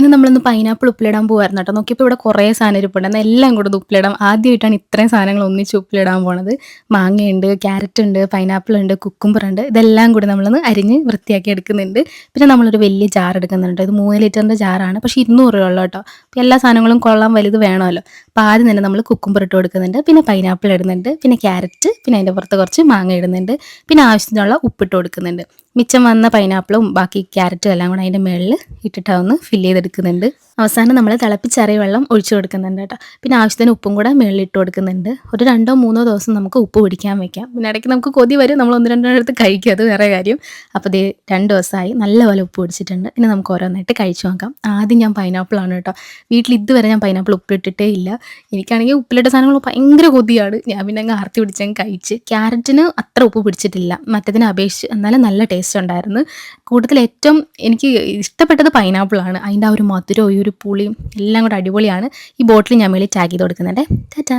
ഇന്ന് നമ്മളൊന്ന് പൈനാപ്പിൾ ഉപ്പിലിടാൻ പോവായിരുന്നു കേട്ടോ. നോക്കിയപ്പോൾ ഇവിടെ കുറേ സാധനം ഇരിപ്പുണ്ട്. എന്നാൽ എല്ലാം കൂടെ ഒന്ന് ഉപ്പിലിടാം. ആദ്യമായിട്ടാണ് ഇത്രയും സാധനങ്ങൾ ഒന്നിച്ച് ഉപ്പിലിടാൻ പോണത്. മാങ്ങയുണ്ട്, ക്യാരറ്റ് ഉണ്ട്, പൈനാപ്പിൾ ഉണ്ട്, കുക്കുംബർ ഉണ്ട്. ഇതെല്ലാം കൂടി നമ്മളൊന്ന് അരിഞ്ഞ് വൃത്തിയാക്കി എടുക്കുന്നുണ്ട്. പിന്നെ നമ്മളൊരു വലിയ ജാർ എടുക്കുന്നുണ്ട്. ഇത് 3 ലിറ്ററിൻ്റെ ജാറാണ്. പക്ഷേ 200 രൂപ ഉള്ളൂ കേട്ടോ. അപ്പോൾ എല്ലാ സാധനങ്ങളും കൊള്ളാൻ വലുത് വേണമല്ലോ. അപ്പോൾ ആദ്യം തന്നെ നമ്മൾ കുക്കുംബർ ഇട്ട് കൊടുക്കുന്നുണ്ട്. പിന്നെ പൈനാപ്പിൾ ഇടുന്നുണ്ട്. പിന്നെ ക്യാരറ്റ്, പിന്നെ അതിൻ്റെ പുറത്ത് കുറച്ച് മാങ്ങ ഇടുന്നുണ്ട്. പിന്നെ ആവശ്യത്തിനുള്ള ഉപ്പിട്ട് കൊടുക്കുന്നുണ്ട്. മിച്ചം വന്ന പൈനാപ്പിളും ബാക്കി ക്യാരറ്റും എല്ലാം കൂടെ അതിൻ്റെ മുകളിൽ ഇട്ടിട്ട് ഒന്ന് ഫില്ല് ചെയ്തെടുക്കുന്നുണ്ട്. അവസാനം നമ്മൾ തിളപ്പിച്ചറിയ വെള്ളം ഒഴിച്ചു കൊടുക്കുന്നുണ്ട് കേട്ടോ. പിന്നെ ആവശ്യത്തിന് ഉപ്പും കൂടെ മുകളിൽ ഇട്ട് കൊടുക്കുന്നുണ്ട്. ഒരു 2-3 ദിവസം നമുക്ക് ഉപ്പ് പിടിക്കാൻ വെക്കാം. പിന്നെ ഇടയ്ക്ക് നമുക്ക് കൊതി വരും, നമ്മൾ 1-2 എടുത്ത് കഴിക്കും, അത് വേറെ കാര്യം. അപ്പോൾ ദേ 2 ദിവസമായി നല്ലപോലെ ഉപ്പ് പിടിച്ചിട്ടുണ്ട്. ഇനി നമുക്ക് ഓരോന്നായിട്ട് കഴിച്ചു നോക്കാം. ആദ്യം ഞാൻ പൈനാപ്പിളാണ് കേട്ടോ. വീട്ടിൽ ഇതുവരെ ഞാൻ പൈനാപ്പിൾ ഉപ്പിട്ടിട്ടേ ഇല്ല. എനിക്കാണെങ്കിൽ ഉപ്പിലിട്ട സാധനങ്ങൾ ഭയങ്കര കൊതിയാണ്. ഞാൻ പിന്നെ അങ്ങ് ആർത്തി പിടിച്ചങ്ങ് കഴിച്ച്. ക്യാരറ്റിന് അത്ര ഉപ്പ് പിടിച്ചിട്ടില്ല മറ്റതിനെ അപേക്ഷിച്ച്, എന്നാലും നല്ല ടേസ്റ്റ് ഉണ്ടായിരുന്നു. കൂടുതൽ ഏറ്റവും എനിക്ക് ഇഷ്ടപ്പെട്ടത് പൈനാപ്പിളാണ്. അതിൻ്റെ ആ ഒരു മധുരവും ഈ ഒരു പുളിയും എല്ലാം കൂടെ അടിപൊളിയാണ്. ഈ ബോട്ടിൽ ഞാൻ മേളിൽ ടാഗ് ചെയ്ത് കൊടുക്കുന്നുണ്ട്. ടാറ്റാ.